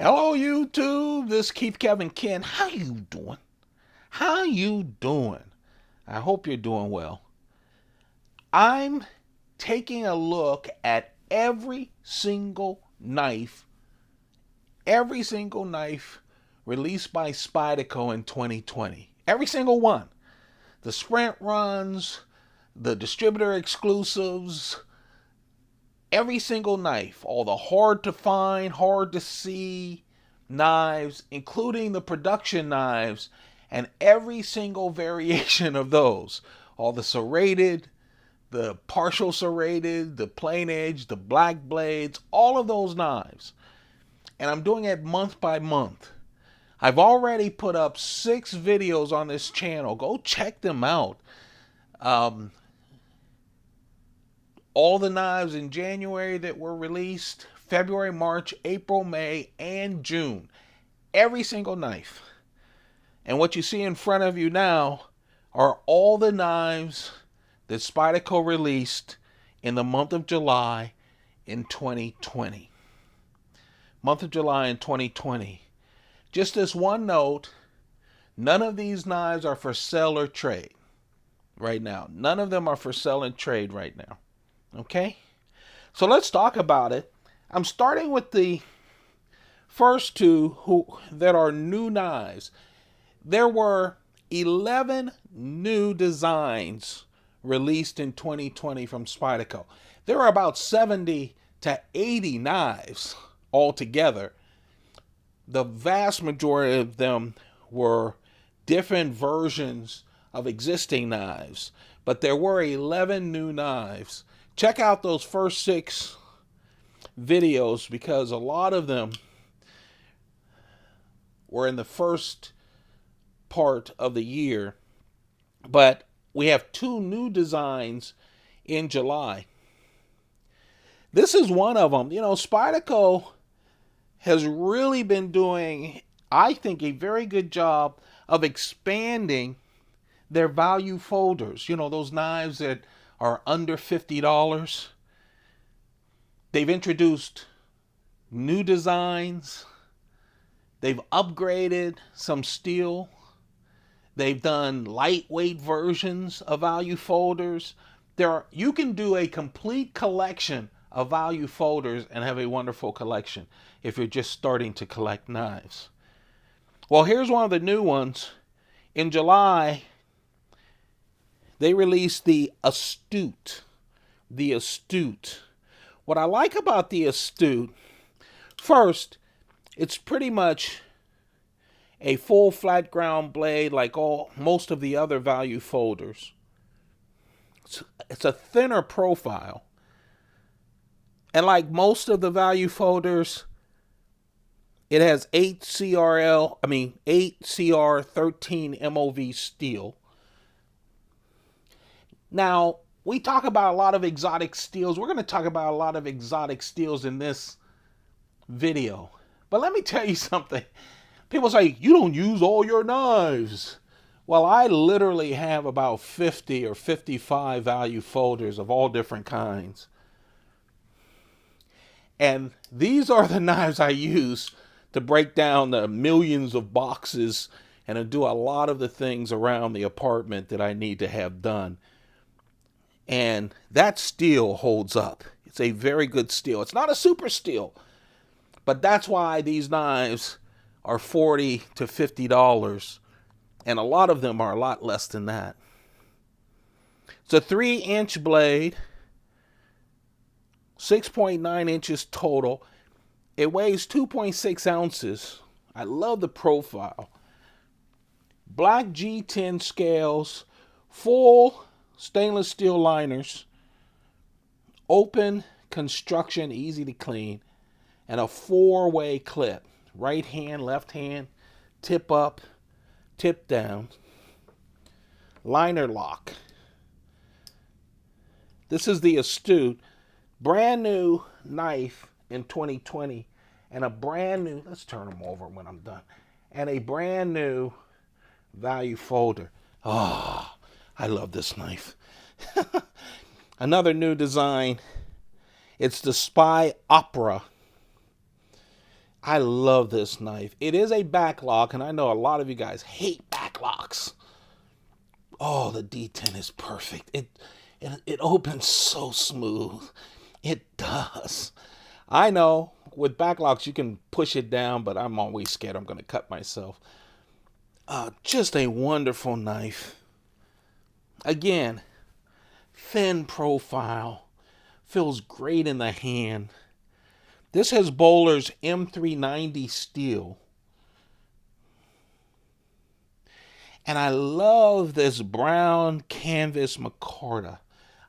Hello YouTube, this is Keith Kevin Ken. How you doing? How you doing? I hope you're doing well. I'm taking a look at every single knife released by Spyderco in 2020. Every single one. The sprint runs, the distributor exclusives, every single knife, all the hard to find, hard to see knives, including the production knives, and every single variation of those. All the serrated, the partial serrated, the plain edge, the black blades, all of those knives. And I'm doing it month by month. I've already put up 6 videos on this channel. Go check them out. All the knives in January that were released, February, March, April, May, and June. Every single knife. And what you see in front of you now are all the knives that Spyderco released in the month of July in 2020. Month of July in 2020. Just as one note, none of these knives are for sale or trade right now. None of them are for sale and trade right now. Okay? So let's talk about it. I'm starting with the first two that are new knives. There were 11 new designs released in 2020 from Spyderco. There are about 70 to 80 knives altogether. The vast majority of them were different versions of existing knives, but there were 11 new knives. Check out those first 6 videos because a lot of them were in the first part of the year. But we have 2 new designs in July. This is one of them. You know, Spyderco has really been doing, I think, a very good job of expanding their value folders. You know, those knives that are under $50. They've introduced new designs. They've upgraded some steel. They've done lightweight versions of value folders. You can do a complete collection of value folders and have a wonderful collection if you're just starting to collect knives. Well, here's one of the new ones. In July, they released the Astute. The Astute. What I like about the Astute, first, it's pretty much a full flat ground blade like most of the other value folders. It's a thinner profile. And like most of the value folders, it has 8 CR13 MOV steel. Now, we talk about a lot of exotic steels. We're going to talk about a lot of exotic steels in this video. But let me tell you something. People say, you don't use all your knives. Well, I literally have about 50 or 55 value folders of all different kinds. And these are the knives I use to break down the millions of boxes and to do a lot of the things around the apartment that I need to have done. And that steel holds up. It's a very good steel. It's not a super steel, but that's why these knives are $40 to $50, and a lot of them are a lot less than that. It's a 3-inch blade, 6.9 inches total. It weighs 2.6 ounces. I love the profile. Black G10 scales, full stainless steel liners, open construction, easy to clean, and a 4-way clip. Right hand, left hand, tip up, tip down. Liner lock. This is the Astute. Brand new knife in 2020. And a brand new, let's turn them over when I'm done. And a brand new value folder. Oh, I love this knife. Another new design. It's the Spyderco Opera. I love this knife. It is a backlock, and I know a lot of you guys hate backlocks. Oh, the D10 is perfect. It opens so smooth. It does. I know with backlocks you can push it down, but I'm always scared I'm going to cut myself. Just a wonderful knife. Again, thin profile. Feels great in the hand. This has Bowler's M390 steel. And I love this brown canvas micarta.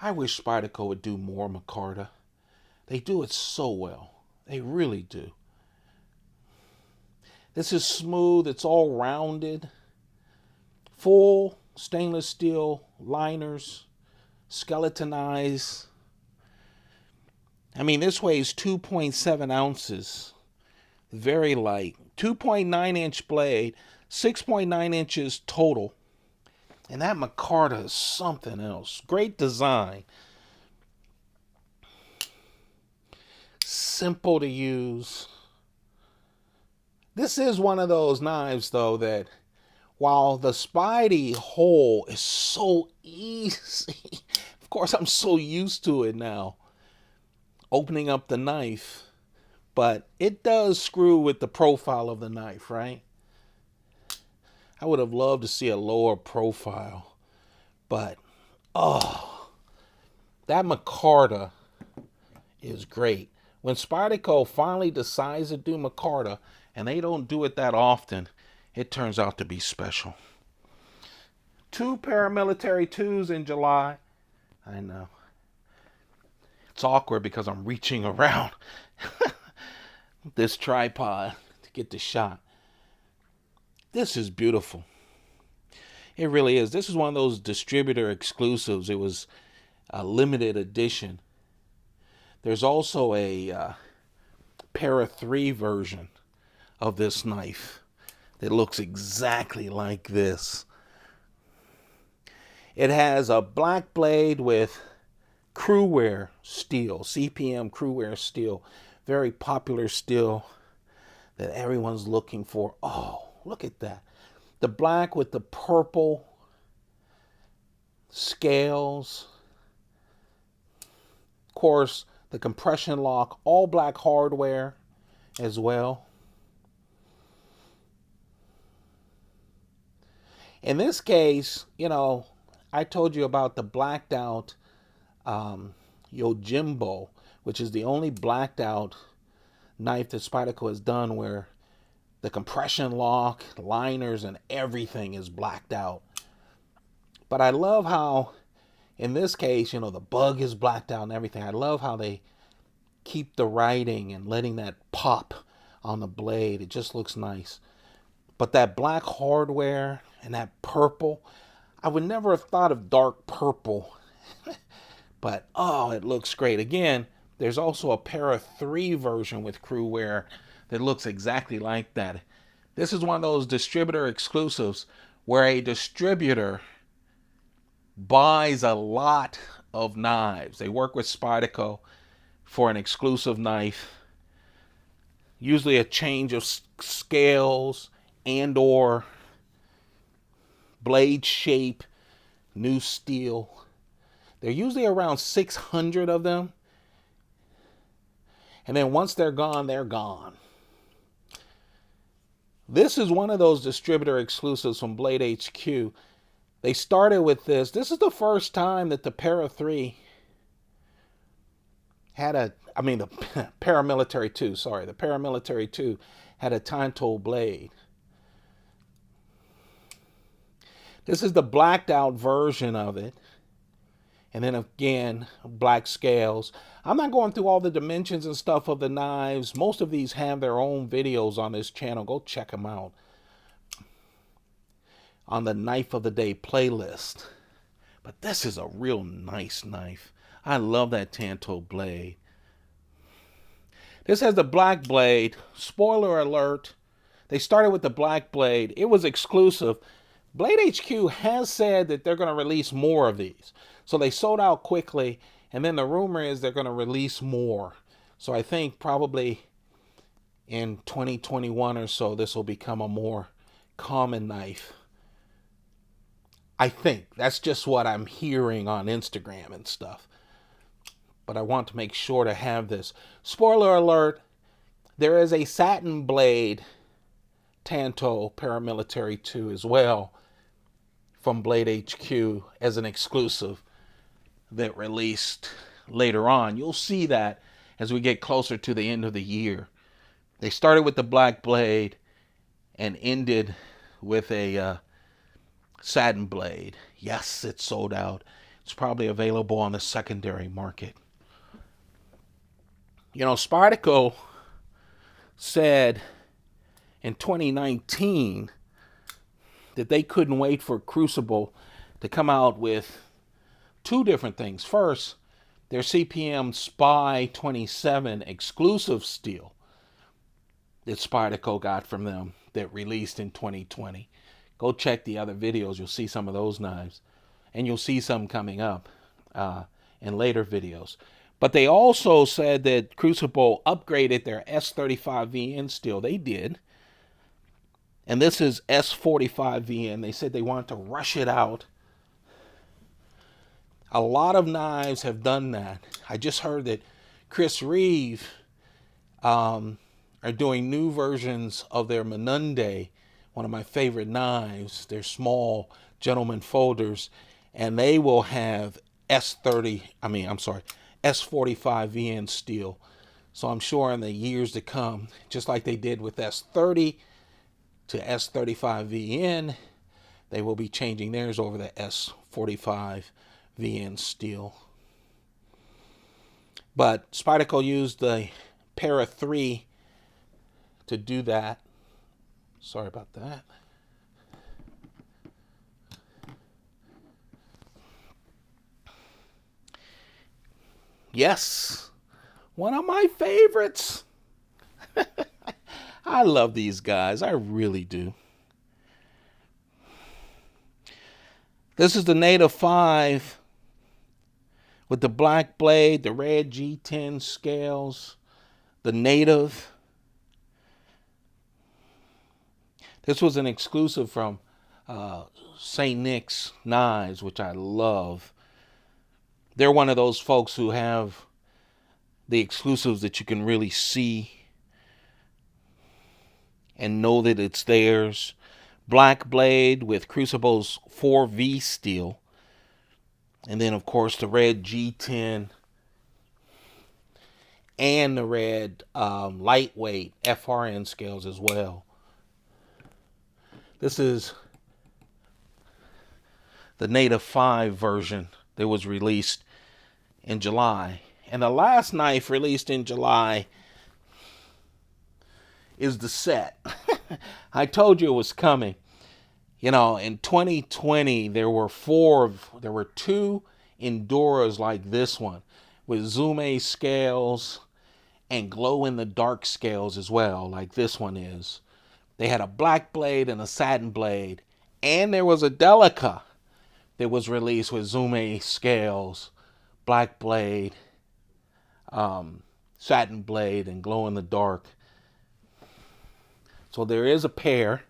I wish Spyderco would do more micarta. They do it so well. They really do. This is smooth. It's all rounded. Full stainless steel liners. Skeletonized. I mean, this weighs 2.7 ounces. Very light. 2.9 inch blade. 6.9 inches total. And that micarta is something else. Great design. Simple to use. This is one of those knives, though, that while the Spidey hole is so easy, of course, I'm so used to it now, opening up the knife, but it does screw with the profile of the knife, right? I would have loved to see a lower profile, but that micarta is great. When Spyderco finally decides to do micarta, and they don't do it that often, it turns out to be special. 2 paramilitary 2s in July. I know. It's awkward because I'm reaching around this tripod to get the shot. This is beautiful. It really is. This is one of those distributor exclusives. It was a limited edition. There's also a Para 3 version of this knife that looks exactly like this. It has a black blade with crewwear steel, CPM crewwear steel. Very popular steel that everyone's looking for. Oh, look at that. The black with the purple scales. Of course, the compression lock, all black hardware as well. In this case, you know, I told you about the blacked out Yojimbo, which is the only blacked out knife that Spyderco has done where the compression lock, liners, and everything is blacked out. But I love how, in this case, you know, the bug is blacked out and everything. I love how they keep the writing and letting that pop on the blade. It just looks nice. But that black hardware and that purple, I would never have thought of dark purple. But, oh, it looks great. Again, there's also a Para 3 version with crewwear that looks exactly like that. This is one of those distributor exclusives where a distributor buys a lot of knives. They work with Spyderco for an exclusive knife. Usually a change of scales and or blade shape, new steel. They're usually around 600 of them. And then once they're gone, they're gone. This is one of those distributor exclusives from Blade HQ. They started with this. This is the first time that the Para 3 had the paramilitary 2, sorry. The paramilitary 2 had a time-tool blade. This is the blacked out version of it. And then again, black scales. I'm not going through all the dimensions and stuff of the knives. Most of these have their own videos on this channel. Go check them out on the Knife of the Day playlist. But this is a real nice knife. I love that Tanto blade. This has the black blade. Spoiler alert. They started with the black blade. It was exclusive. Blade HQ has said that they're going to release more of these. So they sold out quickly, and then the rumor is they're going to release more. So I think probably in 2021 or so, this will become a more common knife. I think. That's just what I'm hearing on Instagram and stuff. But I want to make sure to have this. Spoiler alert, there is a satin blade Tanto Paramilitary 2 as well from Blade HQ as an exclusive that released later on. You'll see that as we get closer to the end of the year. They started with the black blade and ended with a satin blade. Yes, it's sold out. It's probably available on the secondary market. You know, Spyderco said in 2019 that they couldn't wait for Crucible to come out with two different things. First, their CPM Spy 27 exclusive steel that Spyderco got from them that released in 2020. Go check the other videos. You'll see some of those knives. And you'll see some coming up in later videos. But they also said that Crucible upgraded their S35VN steel. They did. And this is S45VN. They said they want to rush it out. A lot of knives have done that. I just heard that Chris Reeve are doing new versions of their Menunde, one of my favorite knives. They're small gentleman folders, and they will have S45VN steel. So I'm sure in the years to come, just like they did with S30 to S35VN, they will be changing theirs over the S45VN steel. But Spyderco used the Para 3 to do that. Sorry about that. Yes, one of my favorites. I love these guys. I really do. This is the Native 5 with the black blade, the red G10 scales, the Native. This was an exclusive from St. Nick's Knives, which I love. They're one of those folks who have the exclusives that you can really see and know that it's theirs. Black blade with Crucible's 4V steel. And then, of course, the red G10 and the red lightweight FRN scales as well. This is the Native 5 version that was released in July. And the last knife released in July is the set. I told you it was coming. You know, in 2020, there were two Enduras like this one with Zume scales and glow-in-the-dark scales as well, like this one is. They had a black blade and a satin blade. And there was a Delica that was released with Zume scales, black blade, satin blade, and glow-in-the-dark. So there is a pair.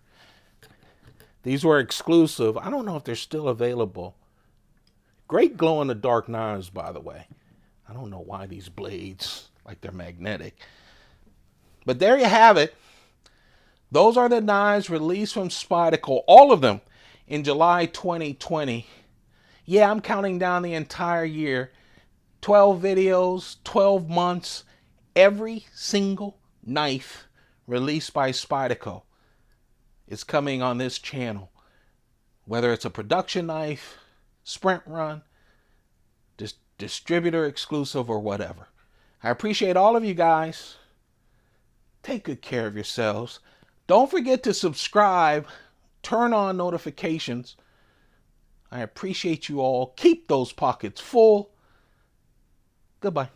These were exclusive. I don't know if they're still available. Great glow-in-the-dark knives, by the way. I don't know why these blades, like they're magnetic. But there you have it. Those are the knives released from Spyderco, all of them in July 2020. Yeah, I'm counting down the entire year. 12 videos, 12 months, every single knife released by Spyderco is coming on this channel. Whether it's a production knife, sprint run, distributor exclusive, or whatever. I appreciate all of you guys. Take good care of yourselves. Don't forget to subscribe, turn on notifications. I appreciate you all. Keep those pockets full. Goodbye.